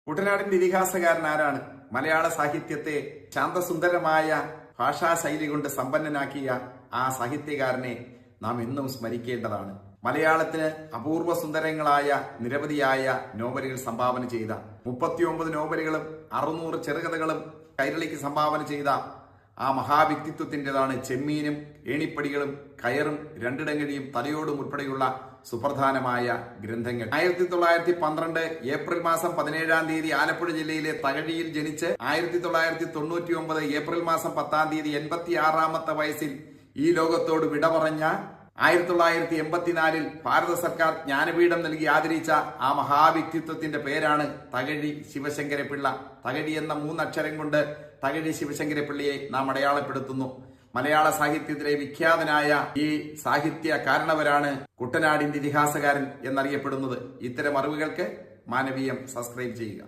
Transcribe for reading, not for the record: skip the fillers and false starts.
കുട്ടനാടിന്റെ ഇതിഹാസകാരൻ ആരാണ്? മലയാള സാഹിത്യത്തെ ശാന്തസുന്ദരമായ ഭാഷാശൈലി കൊണ്ട് സമ്പന്നനാക്കിയ ആ സാഹിത്യകാരനെ നാം എന്നും സ്മരിക്കേണ്ടതാണ്. മലയാളത്തിന് അപൂർവ സുന്ദരങ്ങളായ നിരവധിയായ നോവലുകൾ സംഭാവന ചെയ്ത 39 നോവലുകളും 600 ചെറുകഥകളും കൈരളിക്ക് സംഭാവന ചെയ്ത ആ മഹാവ്യക്തിത്വത്തിൻ്റെതാണ് ചെമ്മീനും ഏണിപ്പടികളും കയറും രണ്ടിടങ്ങഴിയും തലയോടും ഉൾപ്പെടെയുള്ള സുപ്രധാനമായ ഗ്രന്ഥങ്ങൾ. 1912 ഏപ്രിൽ മാസം 17-ാം തീയതി ആലപ്പുഴ ജില്ലയിലെ തകഴിയിൽ ജനിച്ച് 1999 ഏപ്രിൽ മാസം 10-ാം തീയതി 86-ാമത്തെ വയസ്സിൽ ഈ ലോകത്തോട് വിട പറഞ്ഞ 1984 ഭാരത സർക്കാർ ജ്ഞാനപീഠം നൽകി ആദരിച്ച ആ മഹാവ്യക്തിത്വത്തിന്റെ പേരാണ് തകഴി ശിവശങ്കരപിള്ള. തകഴി എന്ന 3 അക്ഷരം കൊണ്ട് തകഴി ശിവശങ്കരപിള്ളയെ നാം അടയാളപ്പെടുത്തുന്നു. മലയാള സാഹിത്യത്തിലെ വിഖ്യാതനായ ഈ സാഹിത്യ കാരണവരാണ് കുട്ടനാടിന്റെ ഇതിഹാസകാരൻ എന്നറിയപ്പെടുന്നത്. ഇത്തരം അറിവുകൾക്ക് മാനവീയം സബ്സ്ക്രൈബ് ചെയ്യുക.